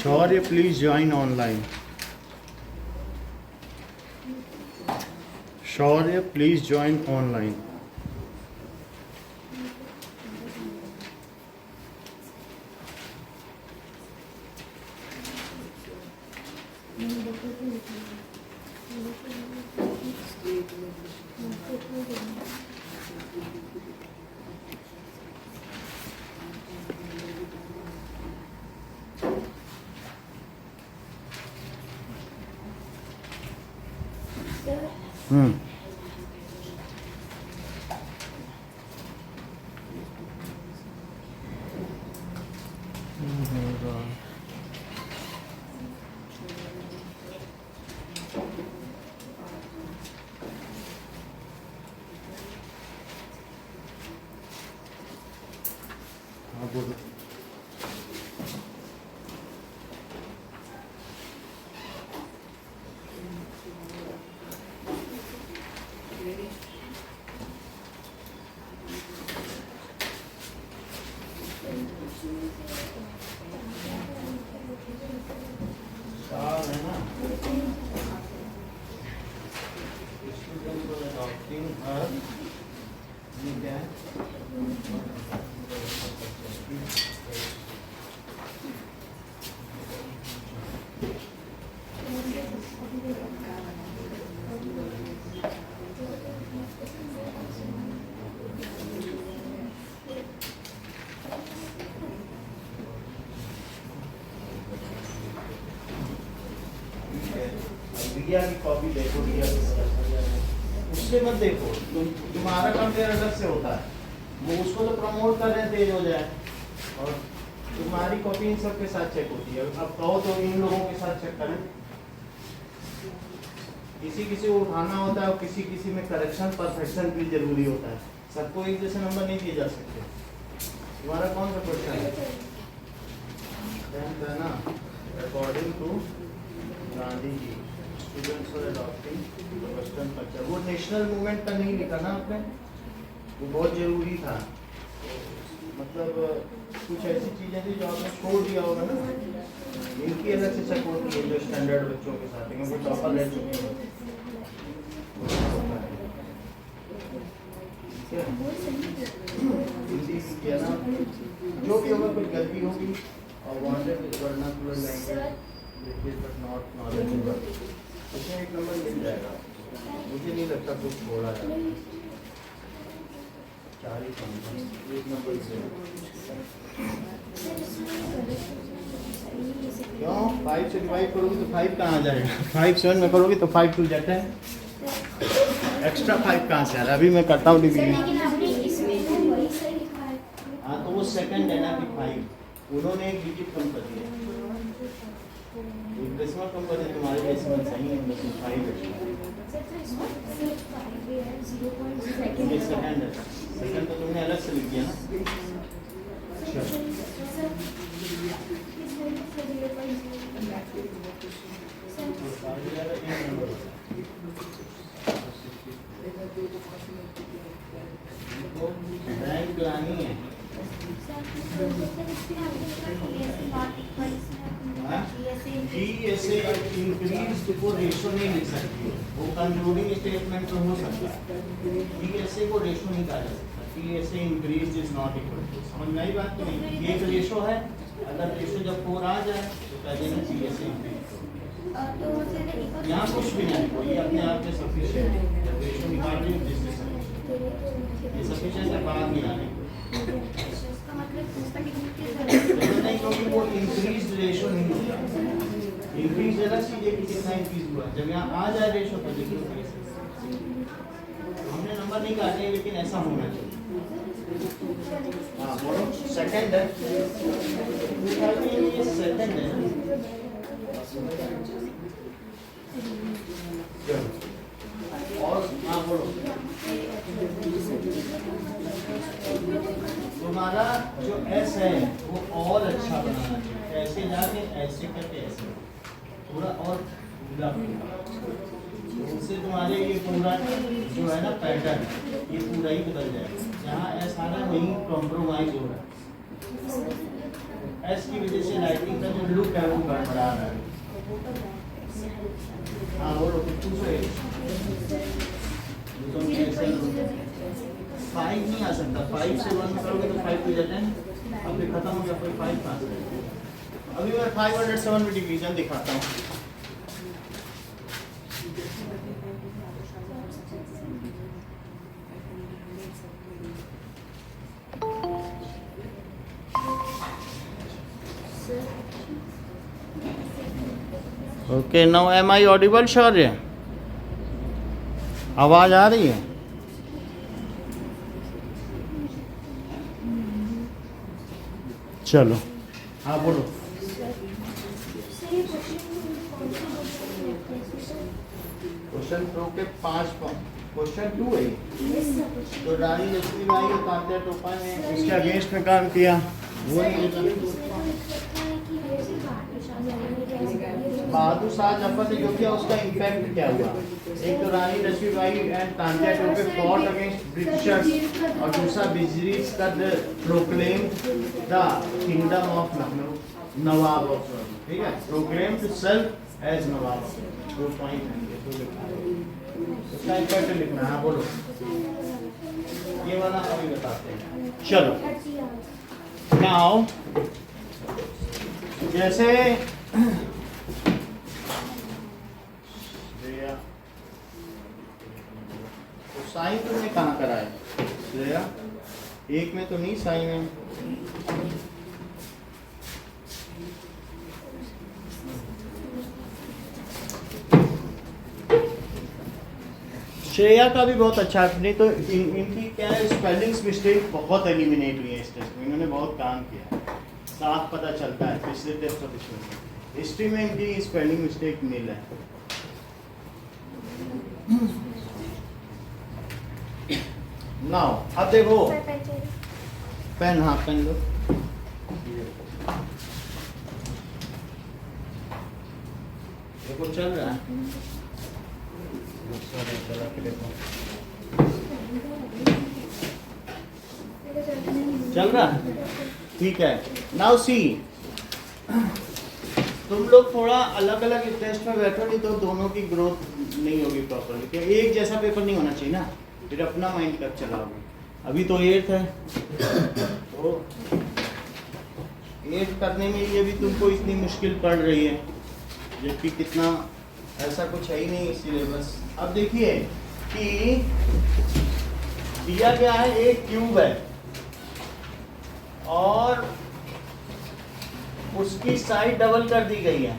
Shaurya, please join online. Shaurya, please join online. रिया की copy देखो, रिया उससे मत देखो, तुम्हारा काम मेरा अलग से होता है, वो उसको तो प्रमोट कर रहे हैं तेज हो जाए, और तुम्हारी कॉपी इन सब के साथ चेक होती है। अब कहो तो इन लोगों के साथ चेक करें, किसी किसी को उठाना होता है और किसी किसी में करेक्शन परफेक्शन भी जरूरी होता है, सबको एक जैसे नंबर नहीं दिए जा सकते। तुम्हारा कौन सा क्वेश्चन है ना, according to Gandhi ji students for adopting western culture, वो नेशनल मूवमेंट का नहीं लिखा ना आपने, वो बहुत जरूरी था, मतलब कुछ ऐसी चीजें थी जो आपने छोड़ दिया होगा ना, इनकी अलग से चेक होती है जो स्टैंडर्ड बच्चों के साथ हैं, वो टॉपर रह चुके हैं। हिंदी ना जो भी होगा, कुछ गलती होगी और wanted vernacular language but not knowledgeable, उसमें एक नंबर मिल जाएगा। मुझे नहीं लगता कुछ छोड़ा है, 4 ही कम, एक नंबर से क्यों 5 से डिवाइड करोगे तो 5 कहाँ आ जाएगा, 5 7 में करोगे तो 5 2 जाता है, एक्स्ट्रा 5 कहाँ से आ रहा है, अभी मैं करता हूँ डिवीजन। हाँ तो वो सेकंड है ना कि 5, उन्होंने एक डिजिट कम कर दिया, डेसिमल कम कर दिया, तुम्हारे डेसिमल सही है, बस 5 है, ये सेकंड है, सेकंड तो तुमने अलग से लिख दिया ना। बैंक लानी है, GSA इंक्रीज को रेशो नहीं लिख सकती, वो कंक्लूडिंग स्टेटमेंट तो हो सकता है, GSA को रेशो नहीं कहा जा सकता, GSA increase is not equal to, समझ में आई बात? नहीं, ये एक रेशो है, अगर रेशो जब 4 आ जाए तो कह देना GSA इंक्रीज, यहाँ कुछ भी नहीं, वो ये अपने आप में सफिशिएंट है, जब रेशो निकाल रही है जिससे ये सफिशिएंट है, बाद में आने नहीं, क्योंकि वो इंक्रीज इंक्रीज जरा कीजिए कि कितना इंक्रीज हुआ। जब यहाँ आ जाए रेशो तो लिख लो। हमने नंबर नहीं काटे लेकिन ऐसा होना चाहिए। हाँ बोलो सेकंड है, ये सेकंड है। और हाँ बोलो तुम्हारा जो एस है वो और अच्छा बनाना चाहिए। ऐसे जाके ऐसे करके ऐसे पूरा और पूरा उससे तुम्हारे ये पूरा जो है ना पैटर्न ये पूरा ही बदल जाएगा। जहाँ एस आ रहा है वहीं कॉम्प्रोमाइज हो रहा है। एस की वजह से लाइटिंग का जो लुक है वो गड़बड़ा रहा है। हाँ बोलो कुछ फाइव नहीं आ सकता। 5 से 1 करोगे तो 5 हो जाता है। अब ये खत्म हो गया, कोई 5 पास। अभी मैं 507 में डिवीजन दिखाता हूँ। Okay now am I audible Shaurya? आवाज आ रही है? चलो हाँ बोलो। क्वेश्चन 2 के 5 क्वेश्चन 2 है। तो रानी लक्ष्मीबाई और तात्या टोपा ने इसके अगेंस्ट में काम किया। वो बहादुर शाह जफर ने जो किया उसका इम्पैक्ट क्या हुआ? एक तो Rani Lakshmibai and Tantya Tope fought against Britishers और दूसरा बिजरीज का proclaim the kingdom of Lucknow, nawab of Lucknow. ठीक है, proclaim to self as nawab. 2 point है उसका इम्पैक्ट लिखना है। बोलो ये वाला अभी बताते हैं। चलो नाउ जैसे तो साइन तुमने कहाँ करा है श्रेया? एक में तो नहीं साइन है। श्रेया का भी बहुत अच्छा नहीं तो इनकी क्या है स्पेलिंग्स मिस्टेक बहुत एलिमिनेट हुई है इस टेस्ट में। इन्होंने बहुत काम किया, साफ पता चलता है पिछले टेस्ट और इसमें। हिस्ट्री में इनकी स्पेलिंग मिस्टेक मिल है। नाउ अब देखो पेन, हाँ पेन लो। देखो चल रहा है चल रहा है ठीक है। नाउ सी तुम लोग थोड़ा अलग अलग टेस्ट में बैठो नहीं तो दोनों की ग्रोथ नहीं होगी प्रॉपरली। क्योंकि एक जैसा पेपर नहीं होना चाहिए ना, फिर अपना माइंड कब चलाओगे। अभी तो 8th है तो 8th करने में ये भी तुमको इतनी मुश्किल पड़ रही है, जबकि कितना ऐसा कुछ है ही नहीं सिलेबस। अब देखिए कि दिया गया है एक क्यूब है और उसकी साइड डबल कर दी गई है।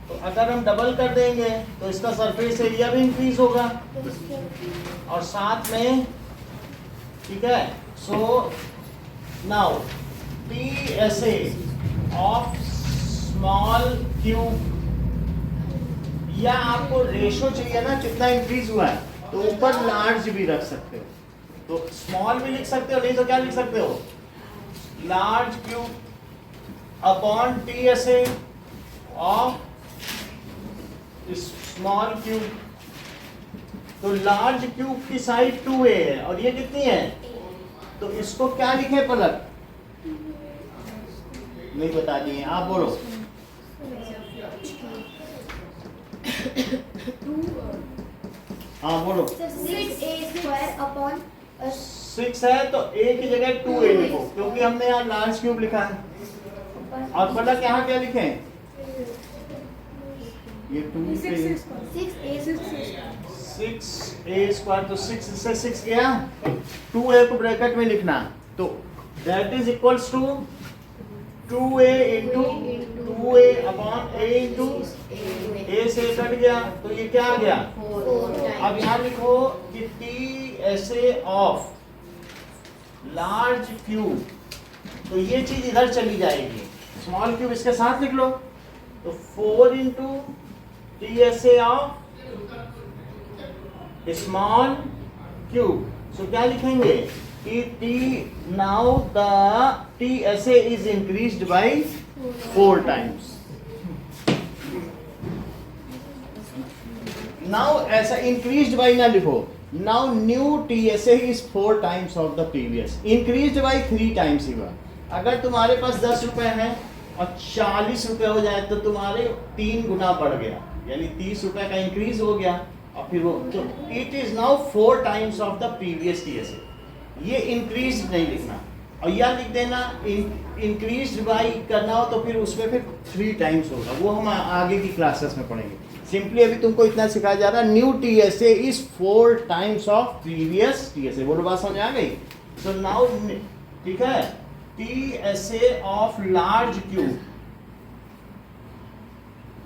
तो अगर हम डबल कर देंगे तो इसका सरफेस एरिया भी इंक्रीज होगा और साथ में ठीक है। So now PSA of small cube, या आपको रेशो चाहिए ना कितना इंक्रीज हुआ है, तो ऊपर लार्ज भी रख सकते हो। तो स्मॉल भी लिख सकते हो, नहीं तो क्या लिख सकते हो, large cube upon PSA of small cube. तो लार्ज क्यूब की साइड 2A है और ये कितनी है, तो इसको क्या लिखे पलक? नहीं बता दिए, आप बोलो। हाँ बोलो। 6A² अपॉन 6 है तो A की जगह 2A लिखो, क्योंकि हमने यहाँ लार्ज क्यूब लिखा है। और पलक यहाँ क्या लिखे हैं, ये 2A 6A², तो 6 से 6 गया, 2A को ब्रैकेट में लिखना, तो that is equals to 2A into 2A upon A into A से कट गया तो ये क्या आ गया? 4 times. अब यहाँ लिखो कि TSA ऑफ लार्ज क्यूब, तो ये चीज इधर चली जाएगी, स्मॉल क्यूब इसके साथ लिख लो, तो 4 into TSA of small cube. So क्या लिखेंगे कि now the TSA is increased by 4 times. Now ऐसा increased by ना लिखो, now new TSA is 4 times of the previous, increased by 3 times ही हुआ। अगर तुम्हारे पास 10 रुपए हैं और 40 रुपए हो जाए तो तुम्हारे 3 गुना बढ़ गया, यानी 30 रुपए का इंक्रीज हो गया, और फिर वो तो it is now 4 times of the previous TSA। ये इंक्रीज नहीं लिखना, और यह लिख देना इंक्रीज बाई करना हो तो फिर उसमें फिर 3 टाइम्स होगा, वो हम आगे की क्लासेस में पढ़ेंगे। सिंपली अभी तुमको इतना सिखाया जा रहा है, new TSA is 4 times of previous TSA। बोलो बात समझ आ गई? सो नाउ ठीक है, TSA of large cube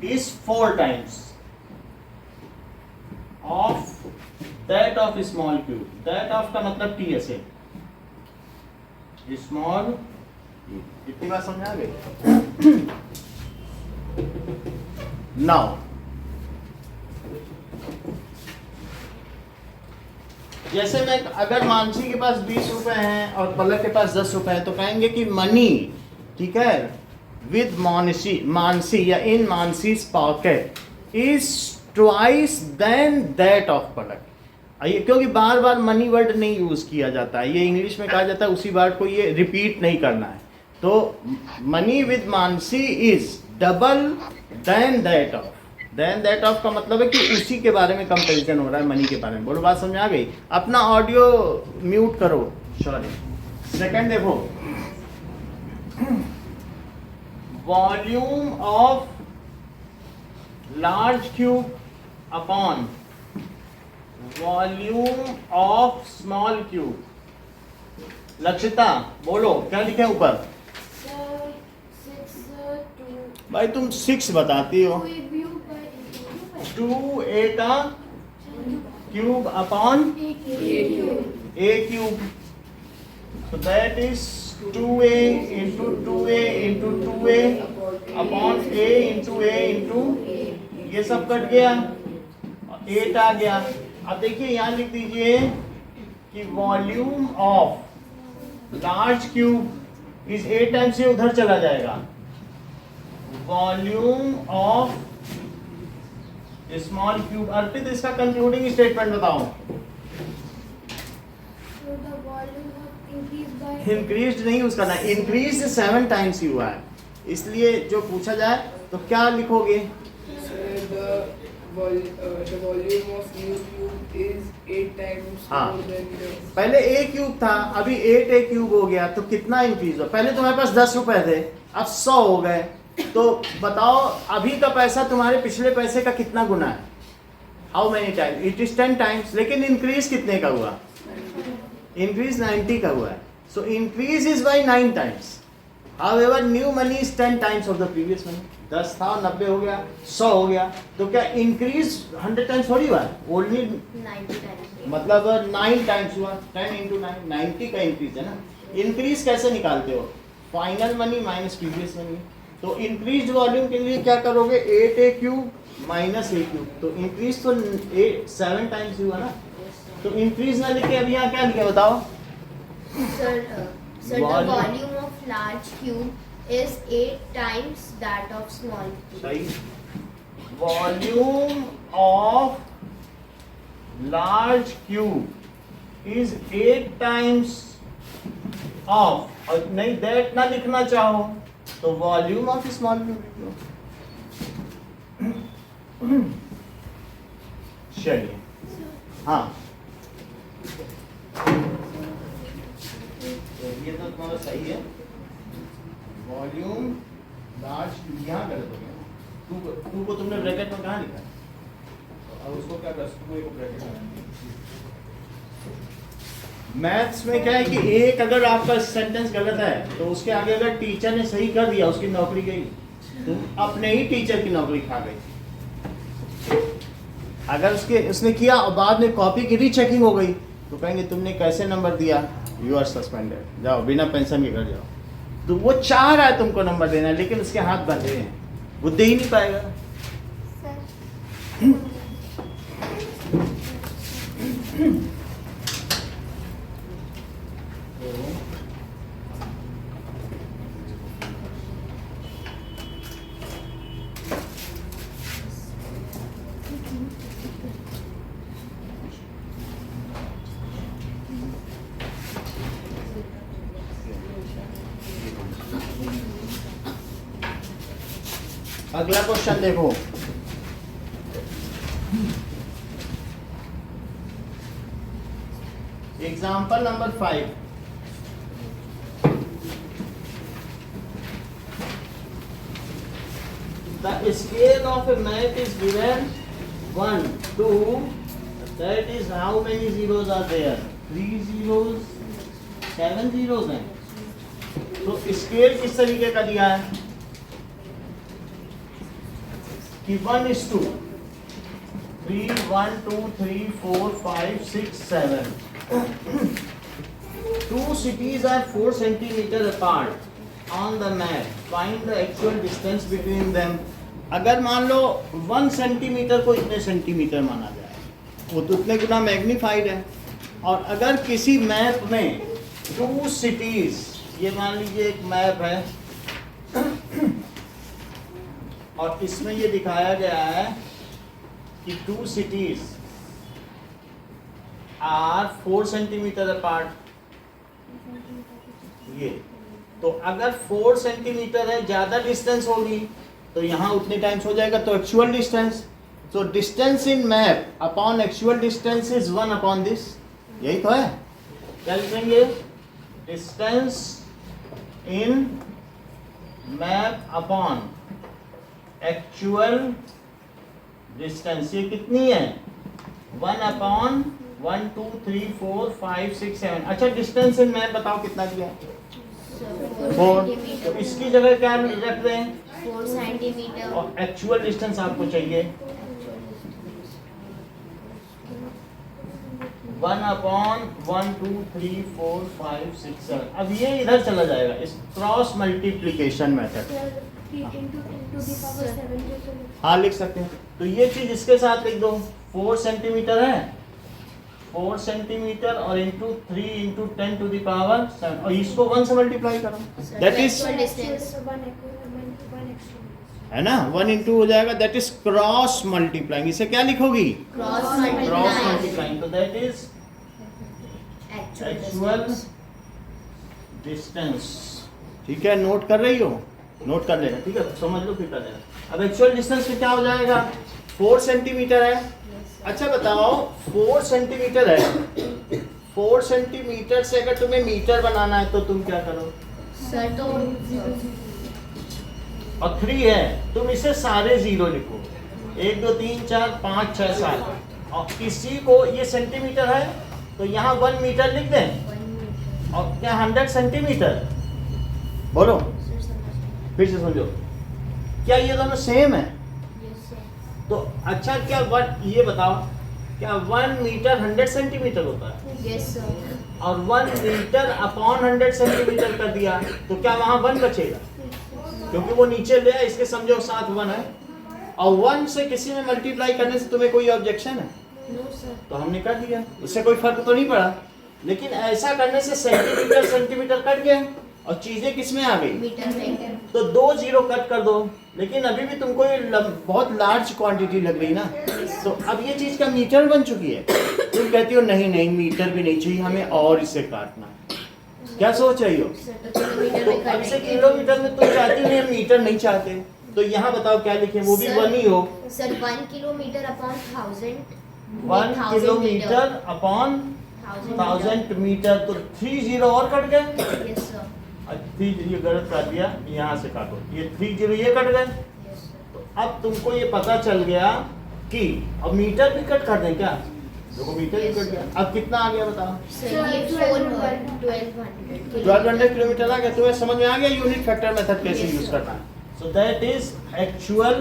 is 4 times of that of small cube. That of का मतलब TSA, स्मॉल। इतनी बात समझ आ गई? नाउ जैसे मैं अगर मानसी के पास 20 रुपए हैं और पलक के पास 10 रुपए हैं तो कहेंगे कि मनी, ठीक है, विद मानसी या in Mansi's pocket is twice than that of Palak. ये क्योंकि बार बार मनी वर्ड नहीं यूज किया जाता है, ये इंग्लिश में कहा जाता है, उसी वर्ड को ये रिपीट नहीं करना है। तो money with Mansi is double than that of. Than that of का मतलब है कि उसी के बारे में कंपैरिजन हो रहा है, मनी के बारे में। बोलो बात समझ आ गई? अपना ऑडियो म्यूट करो, सॉरी। सेकंड देखो, volume of large cube upon volume of small cube. Lakshita बोलो क्या लिखे ऊपर? भाई तुम 6 बताती हो। 2a का cube upon a cube, so that is 2a into 2a into 2a upon a into a into ये सब कट गया, 8 आ गया। अब देखिए यहाँ लिख दीजिए कि volume of large cube is 8 times, से उधर चला जाएगा। Volume of small cube. Arpit इसका कंक्लूडिंग स्टेटमेंट बताओ। इंक्रीज नहीं यूज करना, इंक्रीज 7 टाइम्स ही हुआ है, इसलिए जो पूछा जाए तो क्या लिखोगे? The volume of new cube is 8 times हाँ। more than the पहले a क्यूब था, अभी 8a क्यूब हो गया, तो कितना इंक्रीज हो? पहले तुम्हारे पास 10 रुपए थे, अब 100 हो गए, तो बताओ अभी का पैसा तुम्हारे पिछले पैसे का कितना गुना है? How many times? It is 10 times. लेकिन इंक्रीज कितने का हुआ? इंक्रीज 90 का हुआ है, so increase is by 9 times. However new money is 10 times of the previous money. 10 था, 90 हो गया, 100 हो गया, तो क्या इंक्रीज 100 टाइम्स थोड़ी हुआ? Only 90 times. मतलब 9 टाइम्स हुआ। 10 इंटू 9 90 का इंक्रीज है ना। इंक्रीज कैसे निकालते हो? Final money minus previous money. तो इंक्रीज वॉल्यूम के लिए क्या करोगे? 8a cube minus a cube, तो इंक्रीज तो 7 टाइम्स हुआ ना। तो इंक्रीज ना लिखे अभी यहाँ क्या लिखे बताओ? Sir, the volume of large cube is 8 times that of small cube. सही। Volume of large cube is 8 times of, और नहीं दैट ना लिखना चाहो तो वॉल्यूम ऑफ स्मॉल क्यूब लिख लो। चलिए हाँ, ये तो तुम्हारा सही है। वॉल्यूम लार्ज क्यूब यहाँ गलत हो गया। टू को तुमने ब्रैकेट में कहाँ लिखा है? और उसको क्या कर सकते हो? ब्रैकेट में मैथ्स में क्या है कि एक अगर आपका सेंटेंस गलत है तो उसके आगे अगर टीचर ने सही कर दिया उसकी नौकरी गई, तुम अपने ही टीचर की नौकरी खा गई। अगर उसने किया और बाद में कॉपी की रीचेकिंग हो गई तो कहेंगे तुमने कैसे नंबर दिया, यू आर सस्पेंडेड, जाओ बिना पेंशन के घर जाओ। तो वो चाह रहा है तुमको नंबर देना, लेकिन उसके हाथ बंधे हैं, वो दे ही नहीं पाएगा। अगला क्वेश्चन देखो, example number 5। The scale of a map is given 1, 2, that is how many zeros are there? 3 zeros, 7 zeros हैं। तो स्केल किस तरीके का दिया है कि 1:2, 3, 1, 2, 3, 4, 5, 6, 7. Two cities are 4 centimeter apart on the map. Find the actual distance between them. अगर मान लो 1 सेंटीमीटर को इतने सेंटीमीटर माना जाए, वो तो उतने गुना मैग्नीफाइड है। और अगर किसी मैप में 2 सिटीज, ये मान लीजिए एक मैप है और इसमें ये दिखाया गया है कि 2 cities are 4 सेंटीमीटर अपार्ट। ये तो अगर 4 सेंटीमीटर है, ज्यादा डिस्टेंस होगी तो यहाँ उतने टाइम्स हो जाएगा, तो एक्चुअल डिस्टेंस, तो distance in map upon actual distance is 1 upon this, यही तो है। क्या लिखेंगे? Distance in map upon actual distance, ये कितनी है? 1 अपॉन 1, 2, 3, 4, 5, 6, 7। अच्छा, डिस्टेंस इन मैप बताओ कितना दिया? 4। तो इसकी जगह क्या रख रहे हैं? 4 सेंटीमीटर। और एक्चुअल डिस्टेंस आपको चाहिए 1 अपॉन 1, 2, 3, 4, 5, 6, 7। अब ये इधर चला जाएगा, इस क्रॉस मल्टीप्लिकेशन मेथड। हाँ, लिख सकते हैं। तो ये चीज इसके साथ लिख दो, 4 सेंटीमीटर है, 4 सेंटीमीटर और into 3 into 10 to the power 7, और इसको 1 से मल्टीप्लाई करो, दैट इज, है ना, 1 इंटू हो जाएगा, दैट इज क्रॉस मल्टीप्लाइंग। इसे क्या लिखोगी? Cross multiplying. तो दैट इज एक्चुअल डिस्टेंस। ठीक है, नोट कर रही हो? नोट कर लेना, ठीक है, समझ लो फिर कर लेना। अब एक्चुअल डिस्टेंस में क्या हो जाएगा? 4 सेंटीमीटर है। अच्छा बताओ, 4 सेंटीमीटर है, 4 सेंटीमीटर से अगर तुम्हें मीटर बनाना है तो तुम क्या करो? सर तो और 3 है, तुम इसे सारे जीरो लिखो, 1, 2, 3, 4, 5, 6, 7। और किसी को ये सेंटीमीटर है तो यहाँ 1 मीटर लिख दें, और क्या 100 सेंटीमीटर? बोलो फिर से समझो, क्या ये दोनों सेम है? तो अच्छा, क्या 1, ये बताओ, क्या 1 मीटर 100 सेंटीमीटर होता है? Yes sir. और 1 मीटर अपॉन 100 सेंटीमीटर कर दिया तो क्या वहां 1 बचेगा? क्योंकि वो नीचे ले आया, इसके समझो साथ 1 है, और 1 से किसी में मल्टीप्लाई करने से तुम्हें कोई ऑब्जेक्शन है? No sir. तो हमने कर दिया, उससे कोई फर्क तो नहीं पड़ा। लेकिन ऐसा करने से सेंटीमीटर सेंटीमीटर कट गए और चीजें किस में आ गई? मीटर में। तो 2 जीरो कट कर दो, लेकिन अभी भी तुमको ये बहुत लार्ज क्वांटिटी लग रही ना, तो अब ये चीज का मीटर बन चुकी है। तुम कहती हो नहीं नहीं, मीटर भी नहीं चाहिए हमें, और इसे काटना। क्या सोच रही हो? तो अब से किलोमीटर में तुम चाहती नहीं, मीटर नहीं चाहते, तो यहाँ बताओ क्या लिखे? वो भी 1 ही हो। Sir 1 kilometre upon 1000। 1 kilometre upon 1000 metre, तो 3 जीरो और कट गए। Yes sir. 3 ये गलत काट दिया, यहाँ से काटो, ये 3 जीरो ये कट गए। तो अब तुमको ये पता चल गया कि अब मीटर भी कट कर दें क्या? देखो मीटर भी कट गया। अब कितना आ गया बताओ? सर ये 1200 किलोमीटर आ गया। तुम्हें समझ में आ गया यूनिट फैक्टर मेथड कैसे यूज करना है? So that is actual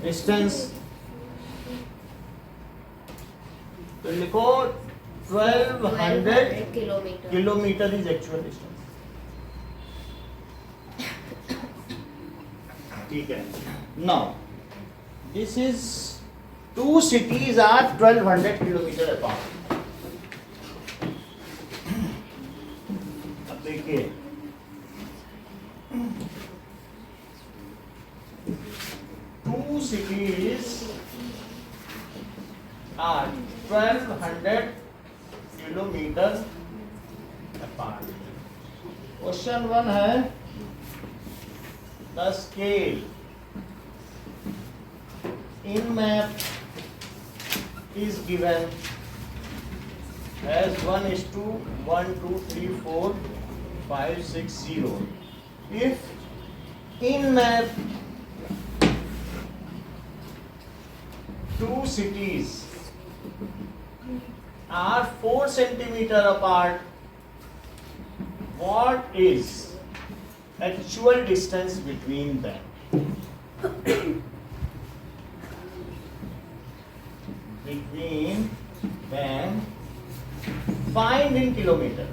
distance तो लिखो 1200 kilometer. Kilometre is actual distance. ठीक है। Now this is two cities are 1200 kilometre apart. अब देखिए two cities are 1200 kilometers apart. Question 1 है the scale in map is given as 1:1, 2, 3, 4, 5, 6, 0. If in map two cities are 4 centimeter apart, what is actual distance between them? Between them, find in kilometer.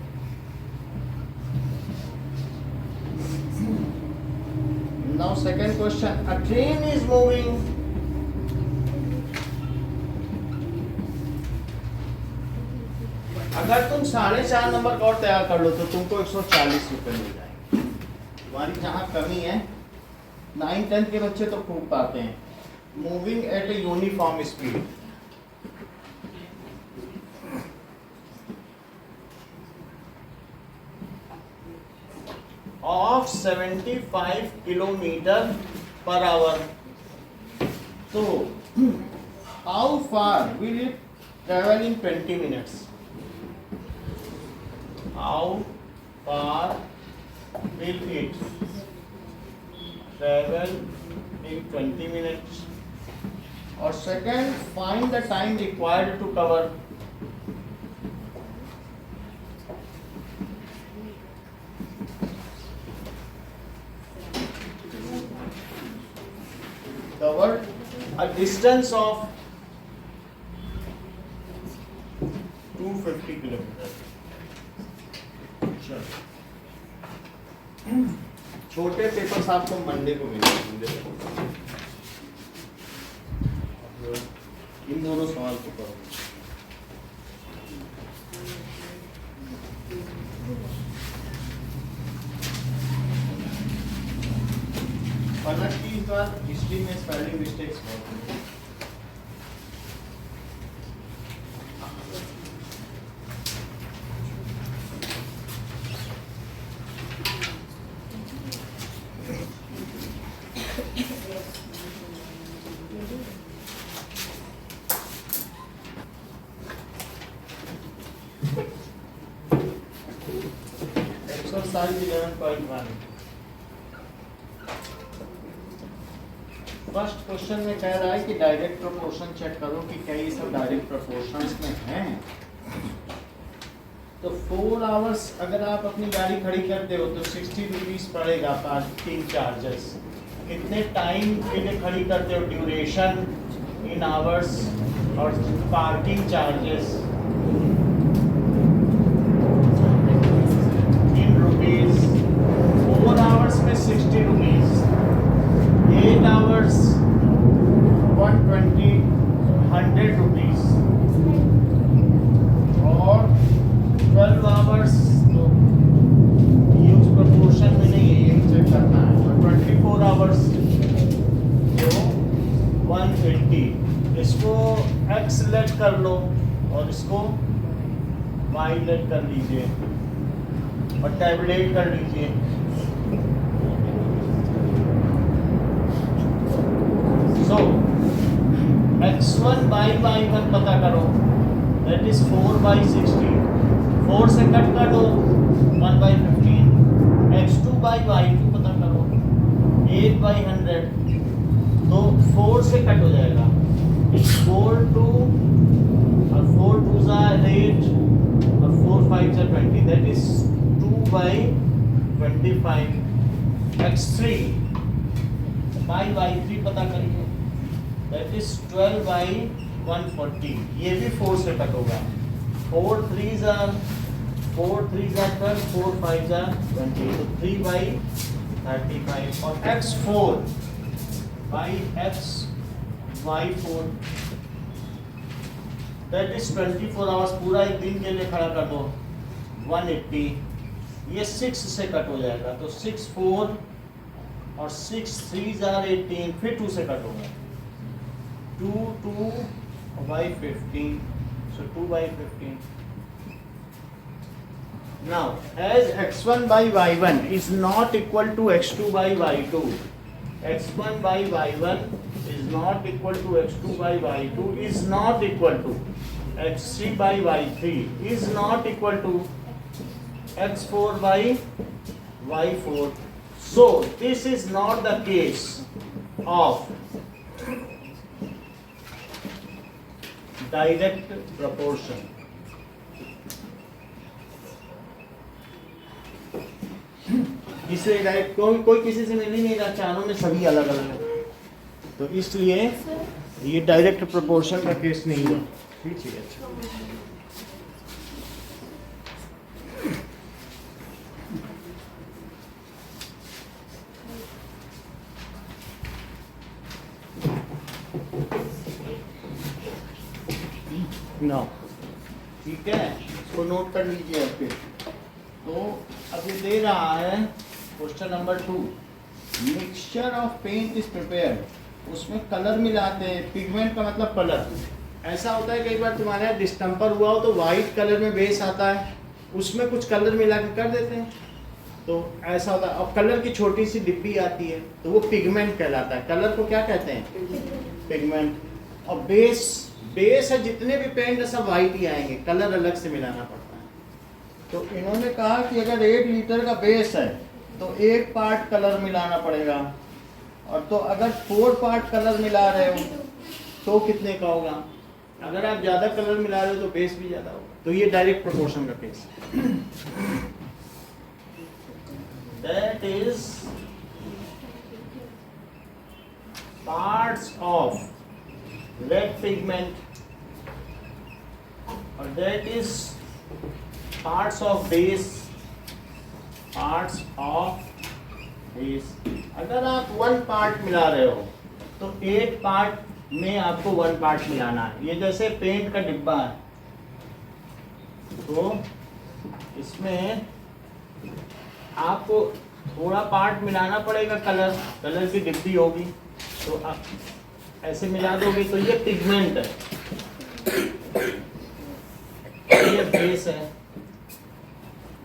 Now second question, a train is moving अगर तुम 4.5 number का और तैयार कर लो तो तुमको 140 रुपये मिल जाएंगे। तुम्हारी जहाँ कमी है 9-10 के बच्चे तो खूब पाते हैं। Moving at a uniform speed, of 75 kilometer per hour. So, how far will it travel in 20 minutes? How far will it travel in 20 minutes? Or second, find the time required to cover a distance of 250 kilometers. छोटे papers आपको Monday को मिलेंगे। इन दोनों सवाल को करो। पलट की इस बार हिस्ट्री में स्पेलिंग मिस्टेक्स बहुत हैं। एक्सरसाइज 11.1 फर्स्ट क्वेश्चन में कह रहा है कि डायरेक्ट प्रोपोर्शन चेक करो कि क्या ये सब डायरेक्ट प्रोपोर्शंस में हैं। तो 4 आवर्स अगर आप अपनी गाड़ी खड़ी करते हो तो 60 रुपीज पड़ेगा पार्किंग चार्जेस। कितने टाइम के लिए खड़ी करते हो, ड्यूरेशन इन आवर्स और parking charges in rupees. 4 hours में 60 रुपीज, 8 आवर्स 120, 100 रुपीज और 12 आवर्स तो यूज प्रपोर्शन में नहीं है, ये चेक करना है। तो 24 आवर्स तो 180। इसको x लेट कर लो और इसको y लेट कर लीजिए और टैबुलेट कर लीजिए। So, x1 by y1 पता करो, that is 4 by 60। 4 से कट कर दो 1 by 15। x2 by y2 पता करो 8 by 100। तो 4 से कट हो जाएगा 4 2 और 4 2 8 और 4 5 20, that is 2 by 25। x3 by y3 पता करिए, that is 12 by 140, ये भी 4 से कट होगा। 4 3s are 12, 4 5s are 20, तो 3 by 35 और x4 by x y4 that is 24 hours, पूरा एक दिन के लिए खड़ा कर दो 180, ये 6 से कट हो जाएगा तो 6 4 और 6 3s are 18, फिर 2 से कट होगा 2 by 15, so 2 by 15. Now as x1 by y1 is not equal to x2 by y2, x1 by y1 is not equal to x2 by y2 is not equal to x3 by y3 is not equal to x4 by y4. So this is not the case of direct proportion. इसलिए direct कोई किसी से मिल ही नहीं रहा, चारों में सभी अलग अलग है, तो इसलिए ये डायरेक्ट प्रोपोर्शन का केस नहीं है। ठीक है, नो ठीक है, इसको नोट कर लीजिए फिर। तो अभी दे रहा है question number 2, mixture of paint is prepared, उसमें कलर मिलाते हैं, पिगमेंट का मतलब कलर। ऐसा होता है कई बार तुम्हारे यहाँ डिस्टेम्पर हुआ हो तो वाइट कलर में बेस आता है, उसमें कुछ कलर मिला के कर देते हैं, तो ऐसा होता है। अब कलर की छोटी सी डिब्बी आती है तो वो पिगमेंट कहलाता है। कलर को क्या कहते हैं? पिगमेंट। और बेस है, जितने भी पेंट है सब वाइट ही आएंगे, कलर अलग से मिलाना पड़ता है। तो इन्होंने कहा कि अगर 1 लीटर का बेस है तो 1 पार्ट कलर मिलाना पड़ेगा, और तो अगर 4 पार्ट कलर मिला रहे हो तो कितने का होगा? अगर आप ज़्यादा कलर मिला रहे हो तो बेस भी ज़्यादा होगा। तो ये डायरेक्ट प्रोपोर्शन का केस है। That is parts of red pigment और that is parts of base, parts of base. अगर आप 1 पार्ट मिला रहे हो तो 8 पार्ट में आपको 1 पार्ट मिलाना है। ये जैसे पेंट का डिब्बा है तो इसमें आपको थोड़ा पार्ट मिलाना पड़ेगा, कलर की डिब्बी होगी तो आप ऐसे मिला दोगे तो ये पिगमेंट है, ये बेस है।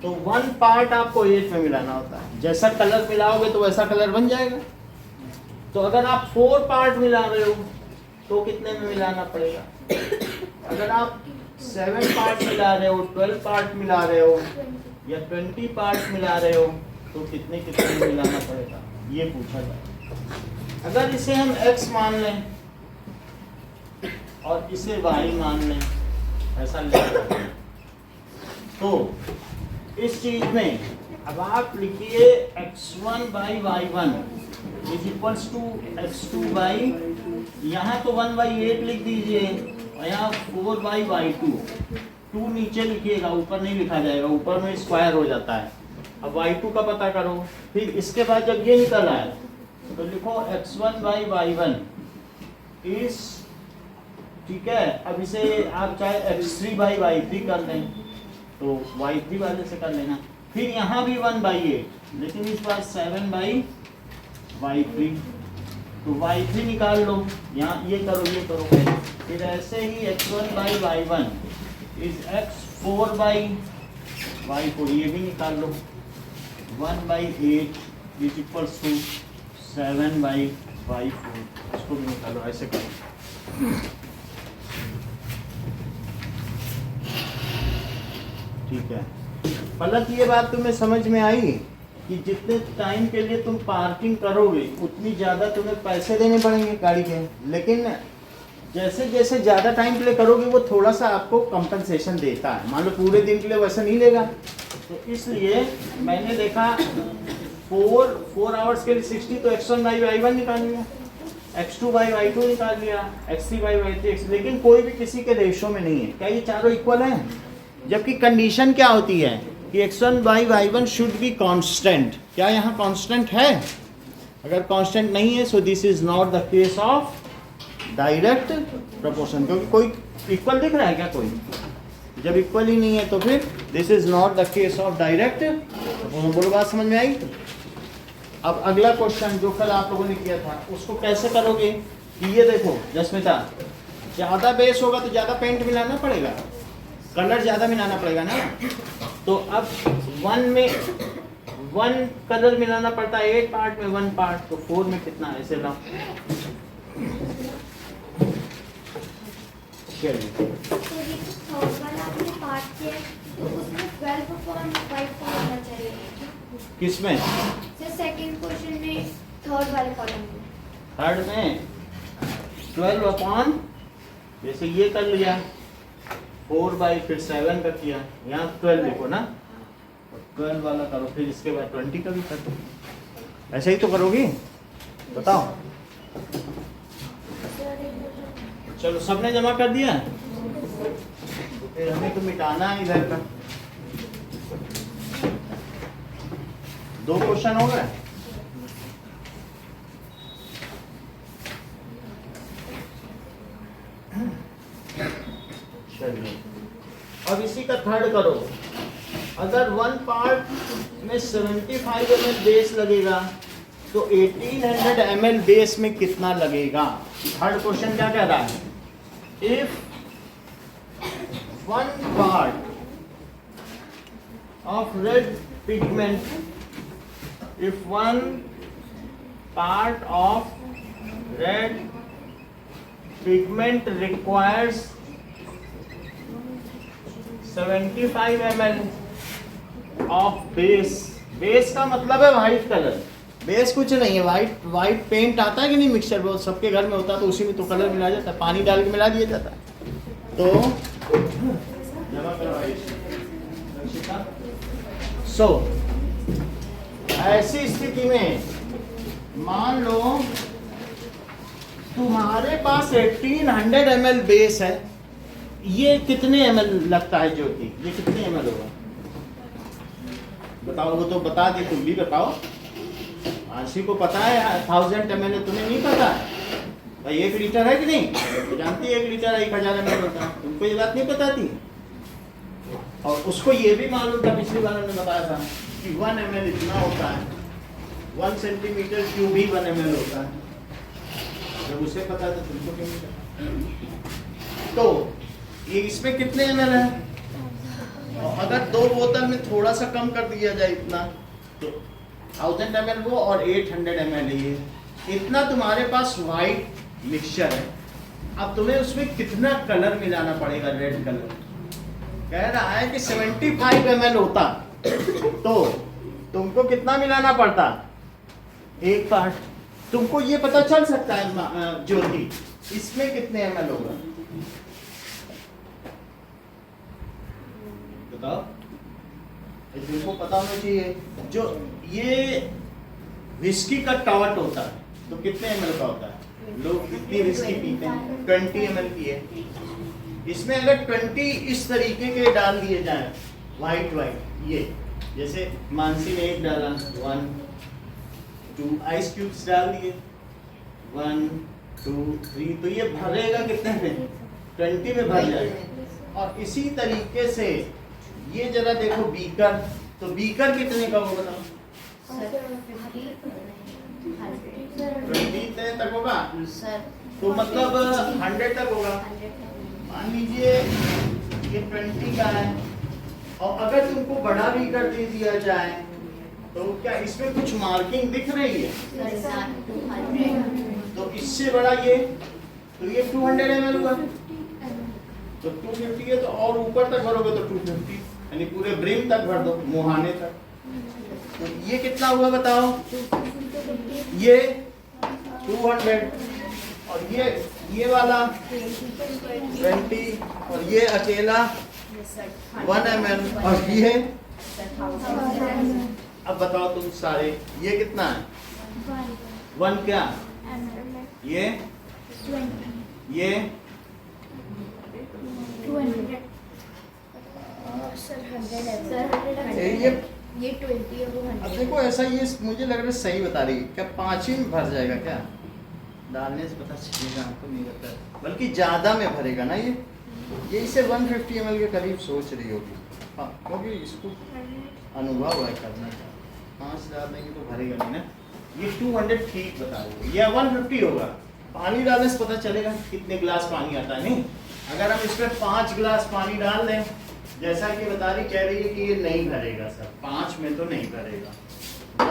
तो 1 पार्ट आपको 8 में मिलाना होता है। जैसा कलर मिलाओगे तो वैसा कलर बन जाएगा। तो अगर आप 4 पार्ट मिला रहे हो तो कितने में मिलाना पड़ेगा? अगर आप 7 पार्ट मिला रहे हो, 12 पार्ट मिला रहे हो या 20 पार्ट मिला रहे हो तो कितने में मिलाना पड़ेगा, ये पूछा जाए। अगर इसे हम x मान लें और इसे y मान लें, ऐसा लें तो इस चीज में अब आप लिखिए x1 by y1 is equals to x2 by, यहाँ तो 1 by 8 लिख दीजिए और यहाँ 4 by y2, 2 नीचे लिखिएगा, ऊपर नहीं लिखा जाएगा, ऊपर में स्क्वायर हो जाता है। अब y2 का पता करो, फिर इसके बाद जब ये निकल आए तो लिखो x1 by y1 इस, ठीक है। अब इसे आप चाहे x3 by y3 कर लें तो y3 वाले से कर लेना। फिर यहाँ भी 1 by 8, लेकिन इस बार 7 by y3, तो y3 निकाल लो, यहाँ ये करो। फिर ऐसे ही x1 by y1 is x4 by y4, ये भी निकाल लो। 1 by 8 is equals to 7 by y4, इसको भी निकालो, ऐसे करो। ठीक है, पलक ये बात तुम्हें समझ में आई कि जितने टाइम के लिए तुम पार्किंग करोगे उतनी ज़्यादा तुम्हें पैसे देने पड़ेंगे गाड़ी के, लेकिन जैसे जैसे ज़्यादा टाइम के लिए करोगे वो थोड़ा सा आपको कंपनसेशन देता है। मान लो पूरे दिन के लिए वैसा नहीं लेगा, तो इसलिए मैंने देखा 4 आवर्स के लिए 60, तो x1 by y1 निकालिएगा, x2 by y2 निकाल लिया, x3 बाई y3, लेकिन कोई भी किसी के रेशो में नहीं है। क्या ये चारों इक्वल हैं? जबकि कंडीशन क्या होती है कि x1 by y1 should be constant. क्या यहाँ कांस्टेंट है? अगर कांस्टेंट नहीं है so this is not the case of direct proportion, क्योंकि कोई इक्वल दिख रहा है क्या? कोई जब इक्वल ही नहीं है तो फिर this is not the case of direct. बोलो, बात समझ में आई? अब अगला क्वेश्चन जो कल आप लोगों ने किया था उसको कैसे करोगे कि ये देखो जस्मिता, ज़्यादा बेस होगा तो ज़्यादा पेंट मिलाना पड़ेगा, कलर ज़्यादा मिलाना पड़ेगा ना। तो अब 1 में 1 कलर मिलाना पड़ता है 8 पार्ट में 1 पार्ट, तो 4 में कितना है? ऐसे लाओ। चलिए तो ये जो थर्ड वाला आपने पार्ट किया है, तो उसमें 12/5 को होना चाहिए। किसमें? सर सेकंड क्वेश्चन में थर्ड वाले कॉलम में। थर्ड में 12 अपॉन, जैसे ये कर लिया 4 बाई फिर 7 का किया, यहाँ 12 लिखो ना, 12 वाला करो, फिर इसके बाद 20 का भी कर दो। ऐसे ही तो करोगी? बताओ। चलो सबने जमा कर दिया, तो फिर हमें तो मिटाना है इधर का। 2 क्वेश्चन हो गए। चलिए अब इसी का थर्ड करो। अगर 1 पार्ट में 75 ml बेस लगेगा तो 1800 ml बेस में कितना लगेगा? थर्ड क्वेश्चन क्या कह रहा है? If 1 part of red pigment, if 1 part of red pigment requires 75 ml of base, base का मतलब है व्हाइट कलर, बेस कुछ नहीं है, व्हाइट पेंट आता है कि नहीं मिक्सचर, वो सबके घर में होता है, तो उसी में तो कलर मिला जाता है, पानी डाल के मिला दिया जाता है। तो जमा करवाइए। सो ऐसी स्थिति में मान लो तुम्हारे पास 1800 ml बेस है, ये कितने ml लगता है ज्योति? ये कितने ml होगा बताओ? वो तो बता दे, तुम भी बताओ। आंशी को पता है 1000 ml है, तुम्हें नहीं पता है? 1 लीटर है कि नहीं? तो जानती है 1 लीटर 1000 ml होता है, तुमको ये बात नहीं पता थी? और उसको ये भी मालूम था, पिछली बार हमने बताया था कि 1 ml इतना होता है, 1 सेंटीमीटर क्यूब ही 1 ml होता है। जब उसे पता है तो तुमको क्यों नहीं पता? तो ये इसमें कितने ml है? और अगर 2 बोतल में थोड़ा सा कम कर दिया जाए इतना, तो 1000 ml वो और 800 ml है ये, इतना तुम्हारे पास व्हाइट मिक्सचर है। अब तुम्हें उसमें कितना कलर मिलाना पड़ेगा? रेड कलर कह रहा है कि 75 ml होता तो तुमको कितना मिलाना पड़ता? 1 पार्ट। तुमको ये पता चल सकता है ज्योति इसमें कितने ml होगा? बताओ, तुमको पता होना चाहिए। जो ये विस्की का टॉट होता है तो कितने ml का होता है? लोग कितनी विस्की पीते हैं? 20 ml की है। इसमें अगर 20 इस तरीके के डाल दिए जाए वाइट ये, जैसे मानसी ने 1 डाला, 1 2 आइस क्यूब्स डाल दिए, 1 2 3, तो ये भरेगा कितने में? 20 में भर जाएगा। और इसी तरीके से ये जरा देखो बीकर, तो बीकर कितने का होगा बताओ? 20 तक होगा, तो मतलब 100 तक होगा। मान लीजिए ये 20 का है, और अगर तुमको बड़ा भी कर दे दिया जाए तो क्या इसमें कुछ मार्किंग दिख रही है? तो इससे बड़ा ये, तो ये 200 ml हुआ, तो 250 है, तो और ऊपर तक भरोगे तो 250, यानी पूरे ब्रिम तक भर दो, मुहाने तक। तो ये कितना हुआ बताओ? ये 200, और ये वाला 20, और ये अकेला 1 ml, और ये अब बताओ तुम सारे, ये कितना है? 1 क्या ये 20 ये 200 सर 100 है सर ये 20 है वो अब 100 देखो ऐसा ये मुझे लग रहा है सही बता रही है। क्या 5 ही में भर जाएगा क्या? डालने से पता चलेगा, हमको नहीं लगता, बल्कि ज़्यादा में भरेगा ना ये इसे 150 ml के करीब सोच रही होगी। हाँ, क्योंकि इसको अनुभव है करने का। 5 डाल देंगे तो भरेगा नहीं ना। ये 200 ठीक बता रहे हो, या 150 होगा। पानी डालने से पता चलेगा कितने गिलास पानी आता है। नहीं, अगर हम इसमें 5 गिलास पानी डाल दें, जैसा कि बता रही कह रही है कि ये नहीं भरेगा सर, 5 में तो नहीं भरेगा।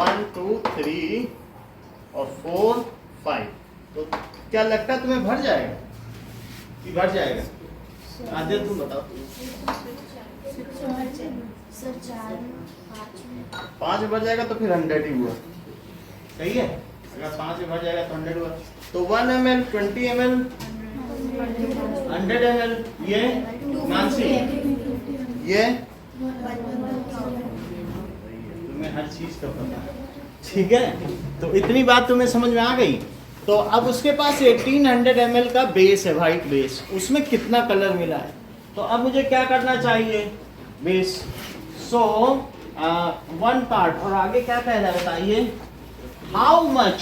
1 2 3 और 4 5, तो क्या लगता है तुम्हें भर जाएगा कि भर जाएगा? आदित्य तुम बताओ। सर 4 5 में भर जाएगा तो फिर 100 ही हुआ, सही है। अगर 5 में भर जाएगा तो 100 हुआ। तो 1 ml 20 ml 100 ml, ये मानसी ये तुम्हें हर चीज का पता है, ठीक है। तो इतनी बात तुम्हें समझ में आ गई। तो अब उसके पास 1800 ml का बेस है, वाइट बेस, उसमें कितना कलर मिला है। तो अब मुझे क्या करना चाहिए, बेस। सो 1 पार्ट, और आगे क्या कह रहा है बताइए, how much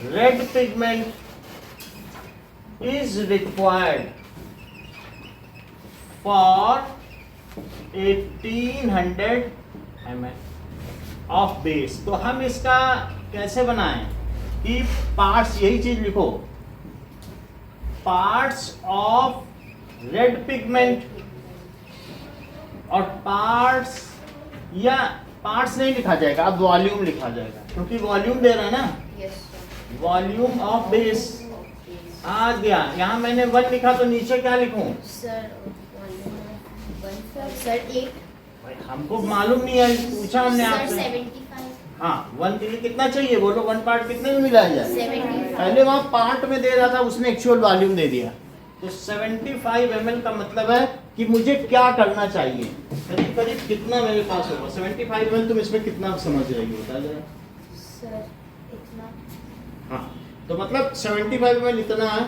red pigment is required for 1800 ml of base। तो हम इसका कैसे बनाएं कि पार्ट्स, यही चीज लिखो, पार्ट्स ऑफ रेड पिगमेंट और पार्ट्स, या पार्ट्स नहीं लिखा जाएगा, अब वॉल्यूम लिखा जाएगा, क्योंकि वॉल्यूम दे रहा है ना, वॉल्यूम ऑफ बेस आ गया। यहाँ मैंने 1 लिखा तो नीचे क्या लिखूं? सर 8 भाई हमको मालूम नहीं है, पूछा हमने सर आपसे। 75 हाँ, 1 के लिए कितना चाहिए बोलो, 1 पार्ट कितने में मिला जाए? 75 पहले वहाँ पार्ट में दे रहा था, उसने एक्चुअल वॉल्यूम दे दिया। तो 75 ml का मतलब है कि मुझे क्या करना चाहिए, करीब करीब कितना मेरे पास होगा। 75 ml तुम इसमें कितना समझ रही हो बता जरा। सर इतना, हाँ, तो मतलब 75 ml इतना है,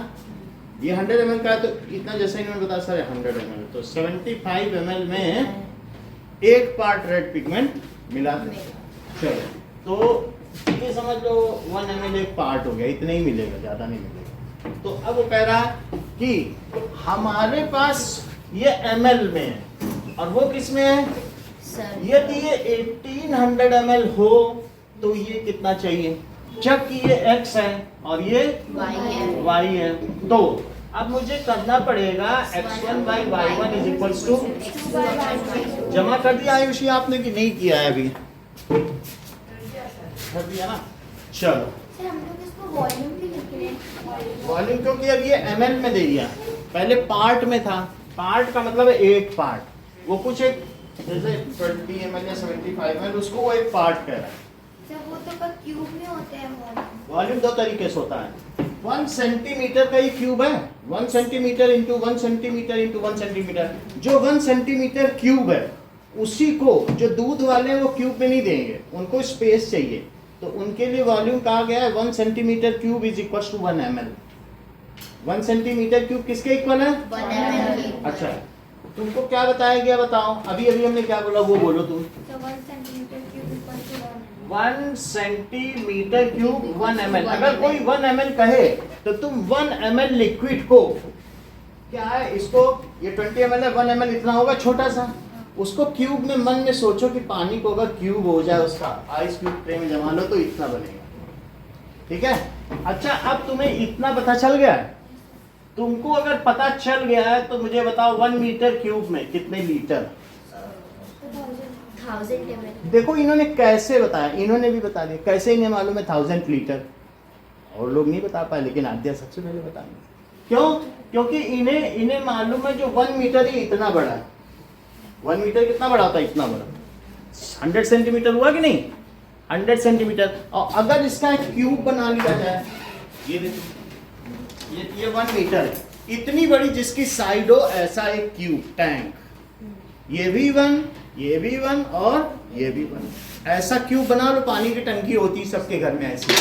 ये 100 ml का है, तो इतना जैसे इन्होंने बताया सर 100 ml, तो 75 ml में 1 पार्ट रेड पिगमेंट मिला। चलो, तो ये समझ लो 1 ml 1 पार्ट हो गया, इतना ही मिलेगा, ज़्यादा नहीं मिलेगा। तो अब वो कह रहा है कि हमारे पास ये ml में है और वो किस में है, सर यदि ये 1800 ml हो तो ये कितना चाहिए, जबकि ये x है और ये y है। तो अब मुझे करना पड़ेगा x1 by y1 is equals to, जमा कर दिया आयुषी आपने कि नहीं किया है अभी? कर दिया ना। चलो, सर हम लोग इसको वॉल्यूम भी लिख रहे हैं। वॉल्यूम क्योंकि अब ये ml में दे दिया, पहले पार्ट में था। पार्ट का मतलब है 1 पार्ट, वो कुछ एक जैसे 20 ml या 75 ml, उसको वो 1 पार्ट कह रहा है। सर वो तो क्यूब में होते हैं वॉल्यूम। वॉल्यूम 2 तरीके से होता है। 1 सेंटीमीटर का ये क्यूब है, 1 centimetre into 1 centimetre into 1 centimetre. जो 1 सेंटीमीटर क्यूब है उसी को जो दूध वाले हैं वो क्यूब में नहीं देंगे, उनको स्पेस चाहिए, तो उनके लिए वॉल्यूम कहा गया है 1 centimetre cube is equal to 1 ml। 1 centimetre cube किसके इक्वल है? 1 ml। अच्छा, तुमको क्या बताया गया बताओ, अभी अभी हमने क्या बोला वो बोलो तुम। तो 1 centimetre cube equal to 1 centimetre cube 1 ml। अगर कोई 1 ml कहे तो तुम 1 ml लिक्विड को, क्या है इसको, ये 20 ml है, 1 ml इतना होगा छोटा सा, उसको क्यूब में मन में सोचो कि पानी को अगर क्यूब हो जाए, उसका आइस क्यूब ट्रे में जमा लो तो इतना बनेगा, ठीक है। अच्छा, अब तुम्हें इतना पता चल गया है, तुमको अगर पता चल गया है तो मुझे बताओ 1 मीटर क्यूब में कितने लीटर? 1000 ml। देखो इन्होंने कैसे बताया, इन्होंने भी बता दिया, कैसे इन्हें मालूम है 1000 लीटर, और लोग नहीं बता पाए, लेकिन आद्या सबसे पहले बताएंगे। क्यों? क्योंकि इन्हें मालूम है जो 1 मीटर ही इतना बड़ा है। 1 मीटर कितना बड़ा होता है? इतना बड़ा, 100 सेंटीमीटर हुआ कि नहीं? 100 सेंटीमीटर। और अगर इसका एक क्यूब बना लिया जाए, ये देखो, ये 1 मीटर है, इतनी बड़ी जिसकी साइड हो ऐसा एक क्यूब टैंक, ये भी 1, ये भी 1 और ये भी 1। ऐसा क्यूब बना लो, पानी की टंकी होती सबके घर में ऐसी,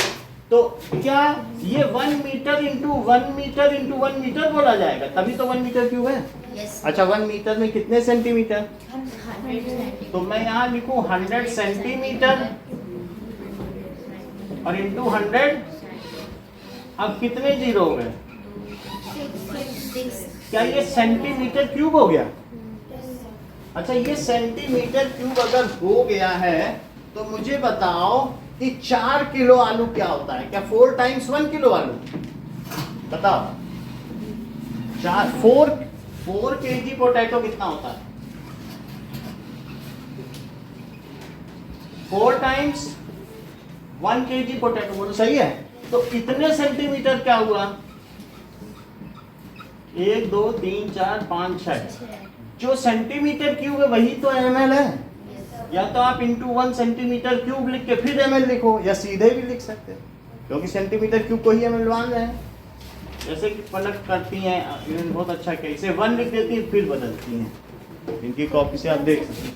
तो क्या ये 1 metre into 1 metre into 1 metre बोला जाएगा, तभी तो 1 मीटर क्यूब है। Yes. अच्छा 1 मीटर में कितने सेंटीमीटर, 100 तो मैं यहाँ लिखूं 100 सेंटीमीटर और इंटू 100, अब कितने जीरो हो गए, क्या ये सेंटीमीटर क्यूब हो गया। अच्छा ये सेंटीमीटर क्यूब अगर हो गया है तो मुझे बताओ कि 4 किलो आलू क्या होता है, क्या 4 टाइम्स 1 किलो आलू, बताओ 4 केजी पोटैटो कितना होता है, 4 टाइम्स 1 केजी पोटैटो, बोलो सही है। तो इतने सेंटीमीटर क्या हुआ, 1 2 3 4 5 6, जो सेंटीमीटर क्यूब है वही तो ml है। या तो आप इंटू 1 सेंटीमीटर क्यूब लिख के फिर ml लिखो, या सीधे भी लिख सकते हो, क्योंकि सेंटीमीटर क्यूब को ही ml मान रहे हैं। जैसे कि पलट करती हैं, इन्होंने बहुत अच्छा किया, इसे 1 लिख देती हैं फिर बदलती हैं, इनकी कॉपी से आप देख सकते हैं।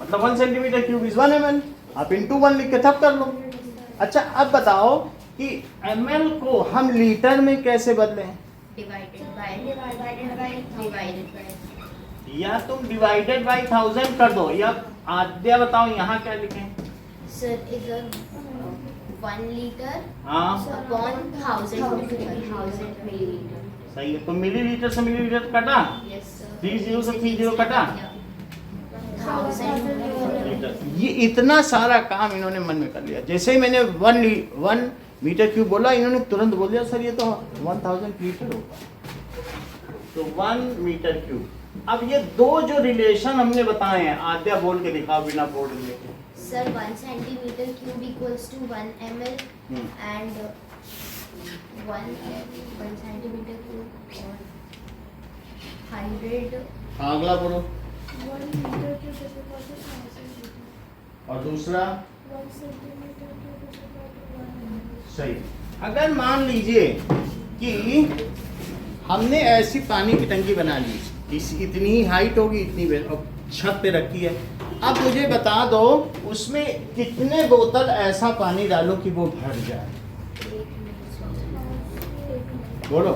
मतलब 1 सेंटीमीटर क्यूब इज 1 ml, आप इंटू 1 लिख के तब कर लो। अच्छा अब बताओ कि ml को हम लीटर में कैसे बदलें, divided by या तुम डिवाइडेड बाई 1000 कर दो, या आद्या बताओ यहाँ क्या लिखें। sir is a 1 liter हाँ upon 1000 milliliter. सही है, तो मिलीलीटर से मिलीलीटर कटा, Yes sir. 30 से 30 कटा, 1000 लीटर। ये इतना सारा काम इन्होंने मन में कर लिया। जैसे ही मैंने 1 मीटर क्यूब बोला, इन्होंने तुरंत बोल दिया सर ये तो 1000 लीटर होगा, तो 1 मीटर क्यूब। अब ये दो जो रिलेशन हमने बताए हैं, आद्या बोल के दिखाओ बिना बोर्ड लेके। Sir, 1 centimeter cube equals to 1 ml and 1 centimeter cube or 100. अगला बोलो, 1 liter cube is equal to 1000 liter. और दूसरा 1 centimeter cube is equal to 1 ml. सही। अगर मान लीजिए कि हमने ऐसी पानी की टंकी बना ली, इतनी ही हाइट होगी, इतनी छत पे रखी है, अब मुझे बता दो उसमें कितने बोतल ऐसा पानी डालो कि वो भर जाए, बोलो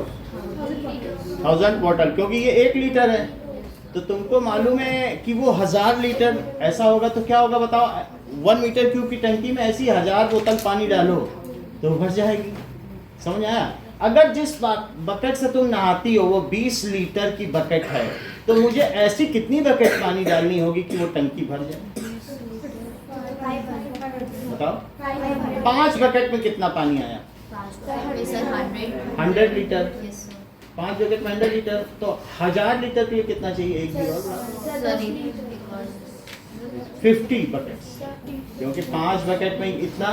1000 बोतल, क्योंकि ये 1 लीटर है, तो तुमको मालूम है कि वो 1000 लीटर ऐसा होगा, तो क्या होगा बताओ, 1 मीटर क्यूब की टंकी में ऐसी 1000 बोतल पानी डालो तो भर जाएगी। समझ आया। अगर जिस बकेट से तुम नहाती हो वो 20 लीटर की बकेट है, तो मुझे ऐसी कितनी बकेट पानी डालनी होगी कि वो टंकी भर जाए, बताओ। 5 बकेट में कितना पानी आया, 100 लीटर। 5 बकेट में 100 लीटर, तो 1000 लीटर के लिए कितना चाहिए, एक जीरो 50 बकेट, क्योंकि 5 बकेट में इतना,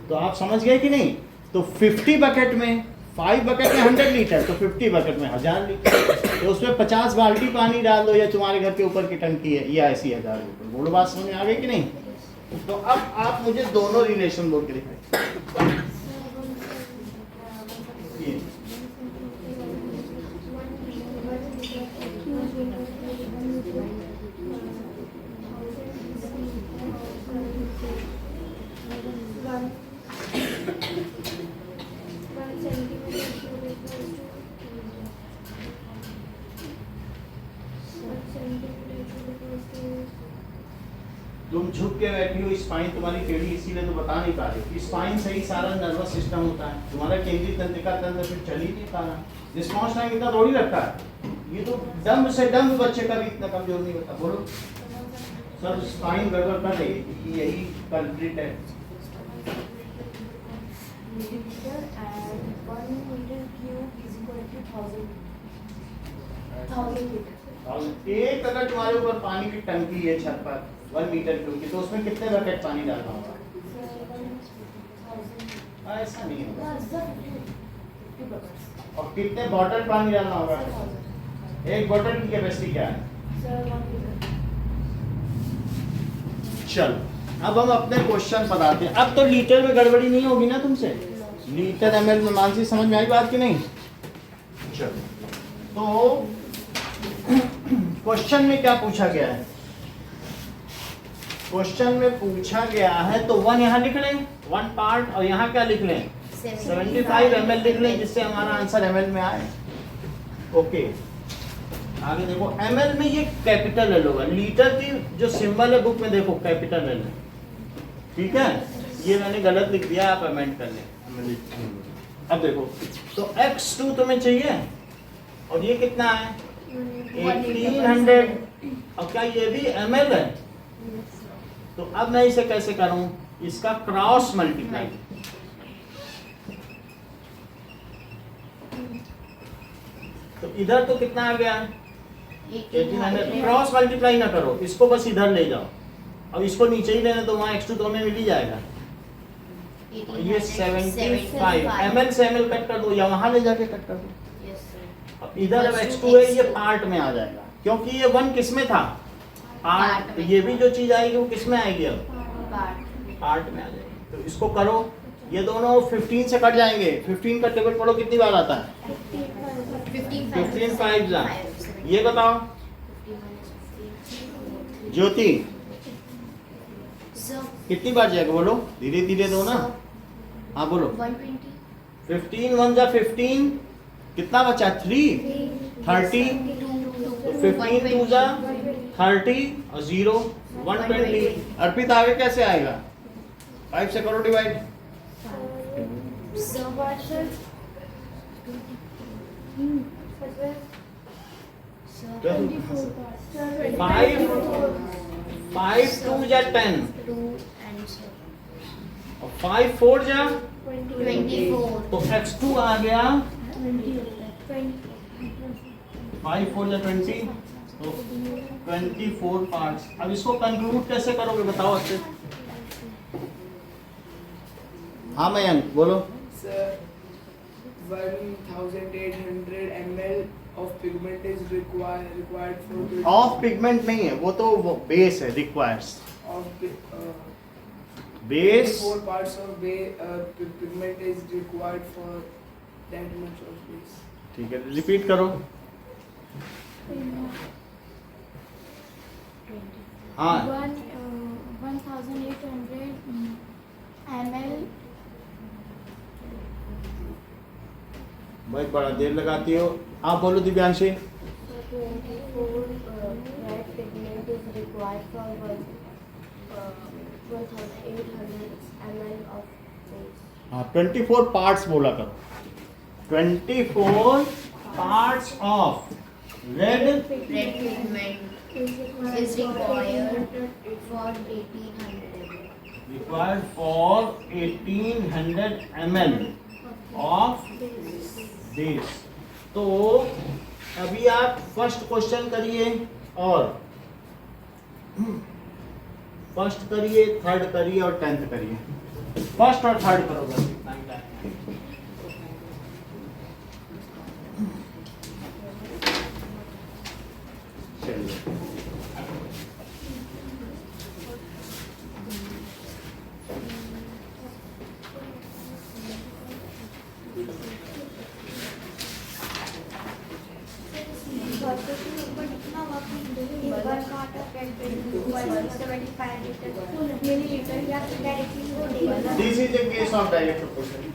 तो आप समझ गए कि नहीं। तो 50 बकेट में 5 बकेट में 100 लीटर, तो 50 बकेट में 1000 लीटर, तो उसमें 50 बाल्टी पानी डाल दो, या तुम्हारे घर के ऊपर की टंकी है, या ऐसी 1000 लीटर। बोलो बात समझ में आ गई कि नहीं। तो अब आप मुझे दोनों रिलेशन बोल के दिखाइए। तुम झुक के बैठी हो, स्पाइन तुम्हारी टेढ़ी इसीलिए तो बता नहीं पा रही हो। स्पाइन से ही सारा नर्वस सिस्टम होता है, तुम्हारा केंद्रीय तंत्रिका तंत्र फिर चल ही नहीं पा रहा। रिस्पॉन्स टाइम इतना थोड़ी लगता है, ये तो डम्ब से डम्ब बच्चे का भी इतना कमजोर नहीं होता। बोलो सर स्पाइन गड़बड़ कर रही है, यही कल्प्रिट है। एक अगर तुम्हारे ऊपर पानी की टंकी है छत पर 1 मीटर क्यूब की, तो उसमें कितने बकेट पानी डालना होगा, ऐसा नहीं होगा। और कितने बॉटल पानी डालना होगा, एक बॉटल की कैपेसिटी क्या है। चलो अब हम अपने क्वेश्चन बताते हैं। अब तो लीटर में गड़बड़ी नहीं होगी ना तुमसे, लीटर ml में मानसी समझ में आई बात कि नहीं। चलो तो क्वेश्चन में क्या पूछा गया है, क्वेश्चन में पूछा गया है तो 1 यहाँ लिख लें, 1 पार्ट, और यहाँ क्या लिख लें 75 ml लिख लें, जिससे हमारा आंसर ml में आए। ओके, आगे देखो ml में ये कैपिटल एल होगा, लीटर की जो सिंबल है बुक में देखो कैपिटल एल है, ठीक है, ये मैंने गलत लिख दिया, आप अमेंड कर लें। अब देखो तो x2 तुम्हें चाहिए और ये कितना है 1800, अब क्या ये भी ml है, तो अब मैं इसे कैसे करूं, इसका क्रॉस मल्टीप्लाई, तो इधर तो कितना आ गया 1800, क्रॉस मल्टीप्लाई ना करो, इसको बस इधर ले जाओ और इसको नीचे ही लेने तो वहां x2 तो हमें मिल ही जाएगा। और ये 75 ml से ml कट कर दो या वहां ले जाके कट कर दो। अब इधर अब x2 है, ये पार्ट में आ जाएगा क्योंकि ये 1 किस में था पार्ट, तो ये भी जो चीज आएगी वो किस में आएगी, अब पार्ट में आ जाएगी। तो इसको करो, ये दोनों 15 से कट जाएंगे, 15 का टेबल पढ़ो कितनी बार आता है 15 5 जा, ये बताओ ज्योति कितनी बार जाएगा, बोलो धीरे धीरे दो ना, हाँ बोलो 15 1 जा 15, कितना बचा 3 30, तो 15 2 जा 30 और 0 120। अर्पित आगे कैसे आएगा, 5 से करो डिवाइड, फाइव 2 जा 10 और 5 4 जा 24, तो x2 आ गया 5 4 जा 20, तो 24 पार्ट्स। अब इसको कंक्लूड कैसे करोगे बताओ अच्छे। हाँ मयंक बोलो। Sir, 1800 ml of pigment is required for of pigment नहीं है वो, तो वो बेस है, requires base, 4 parts of pigment is required for that much of base. ठीक है रिपीट करो। हाँ 1800 ml बहुत बड़ा देर लगाती हो आप, बोलो Divyanshi. 24 red pigment is required for 1800 ml of base. हाँ 24 पार्ट्स बोला करो, 24 parts of red Red pigment is required for 1800 ml. required for 1800 ml of base. तो अभी आप फर्स्ट क्वेश्चन करिए और फर्स्ट करिए, थर्ड करिए और 10th करिए। फर्स्ट और थर्ड करो बस, इतना ही टाइम है। चलिए this is a case of direct proportion.